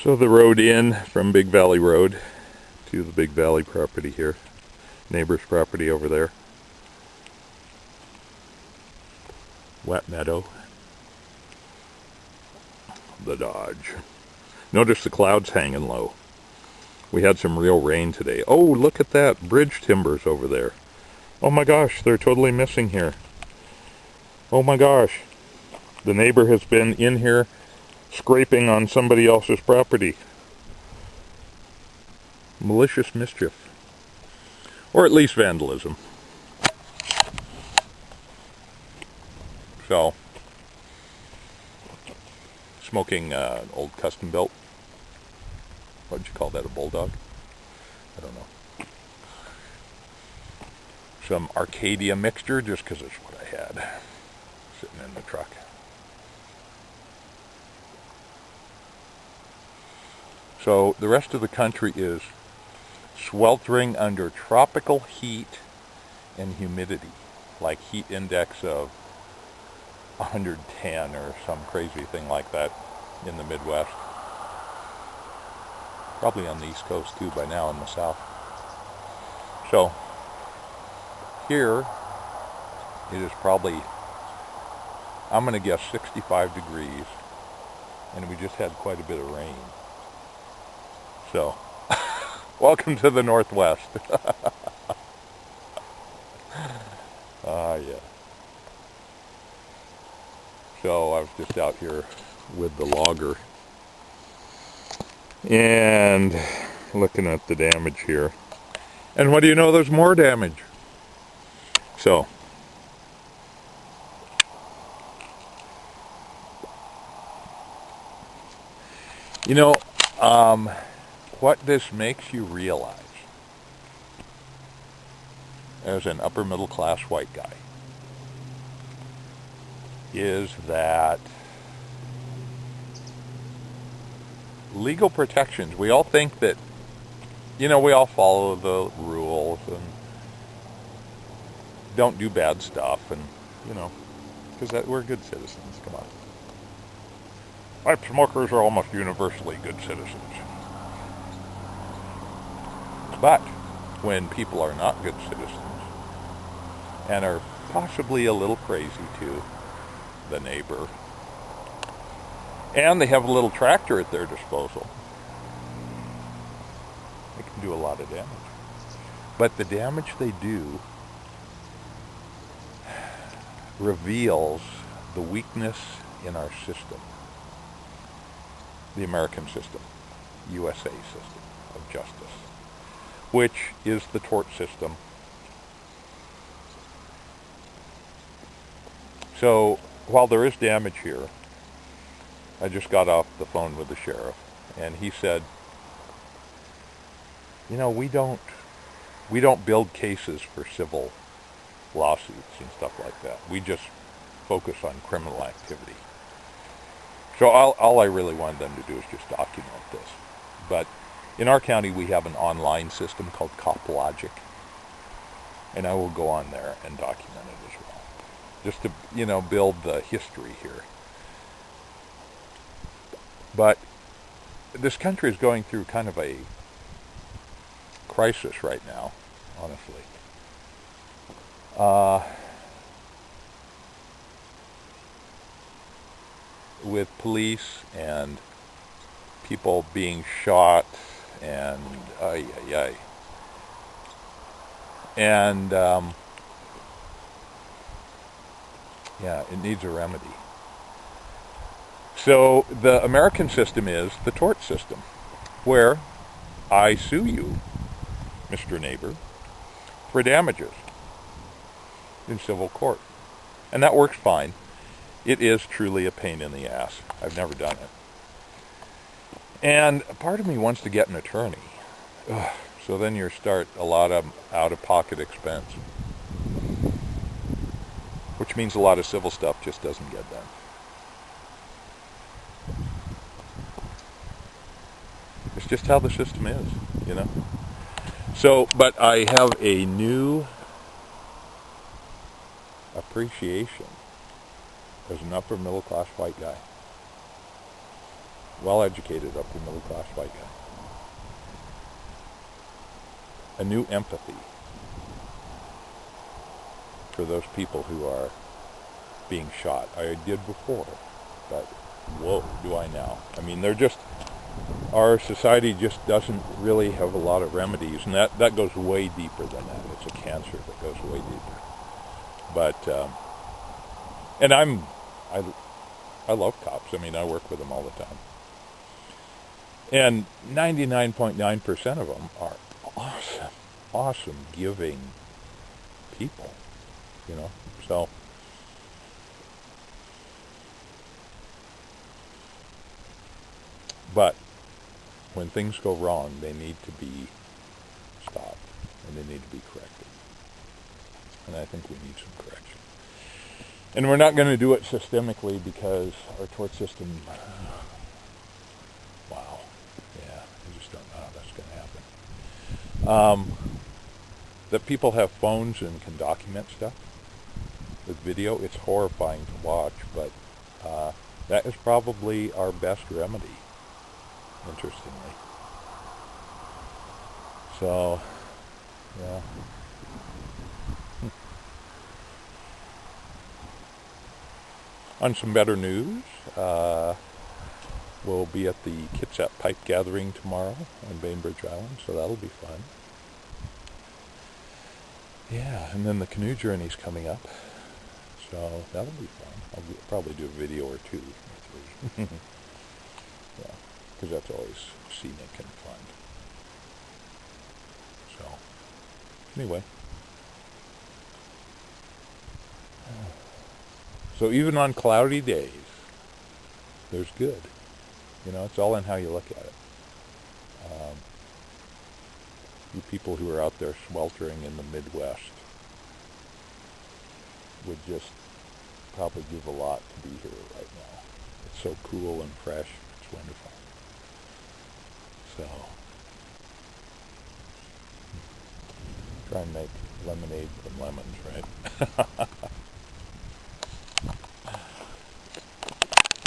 So the road in from Big Valley Road to the Big Valley property here. Neighbor's property over there. Wet meadow. The Dodge. Notice the clouds hanging low. We had some real rain today. Oh, look at that. Bridge timbers over there. Oh my gosh, they're totally missing here. Oh my gosh. The neighbor has been in here scraping on somebody else's property. Malicious mischief. Or at least vandalism. So, smoking an old CustomBilt. What'd you call that, a bulldog? I don't know. Some Arcadia mixture, just because it's what I had sitting in the truck. So the rest of the country is sweltering under tropical heat and humidity, like heat index of 110 or some crazy thing like that in the Midwest. Probably on the East Coast too by now in the South. So here it is probably, I'm going to guess 65 degrees, and we just had quite a bit of rain. So, welcome to the Northwest. Yeah. So I was just out here with the logger and looking at the damage here. And what do you know, there's more damage. So, you know, what this makes you realize as an upper middle class white guy is that legal protections, we all think that, you know, we all follow the rules and don't do bad stuff, and, you know, because we're good citizens, come on. Pipe smokers are almost universally good citizens. But when people are not good citizens and are possibly a little crazy too, the neighbor, and they have a little tractor at their disposal, they can do a lot of damage. But the damage they do reveals the weakness in our system, the American system, USA system of justice, which is the tort system. So, while there is damage here, I just got off the phone with the sheriff, and he said, you know, we don't build cases for civil lawsuits and stuff like that. We just focus on criminal activity. So all I really wanted them to do is just document this. But in our county, we have an online system called CopLogic, and I will go on there and document it as well, just to, you know, build the history here. But this country is going through kind of a crisis right now, honestly. With police and people being shot and and yeah, it needs a remedy. So the American system is the tort system, where I sue you, Mr. Neighbor, for damages in civil court. And that works fine. It is truly a pain in the ass. I've never done it. And part of me wants to get an attorney. Ugh. So then you start a lot of out-of-pocket expense, which means a lot of civil stuff just doesn't get done. It's just how the system is, you know. So, but I have a new appreciation as an upper middle class white guy. well-educated, upper middle-class white guy. A new empathy for those people who are being shot. I did before, but whoa, do I now. I mean, our society just doesn't really have a lot of remedies, and that goes way deeper than that. It's a cancer that goes way deeper. But, and I love cops. I mean, I work with them all the time. And 99.9% of them are awesome, giving people, so. But when things go wrong, they need to be stopped, and they need to be corrected. And I think we need some correction. And we're not going to do it systemically because our tort system, wow, yeah, I just don't know how that's going to happen. That people have phones and can document stuff with video, it's horrifying to watch, but that is probably our best remedy, interestingly. So, yeah. On some better news, we'll be at the Kitsap Pipe Gathering tomorrow on Bainbridge Island, so that'll be fun. Yeah, and then the canoe journey's coming up, so that'll be fun. I'll probably do a video or 2 or 3. Yeah, because that's always scenic and fun. So, anyway. So even on cloudy days, there's good. It's all in how you look at it. You people who are out there sweltering in the Midwest would just probably give a lot to be here right now. It's so cool and fresh. It's wonderful. So, try and make lemonade from lemons, right?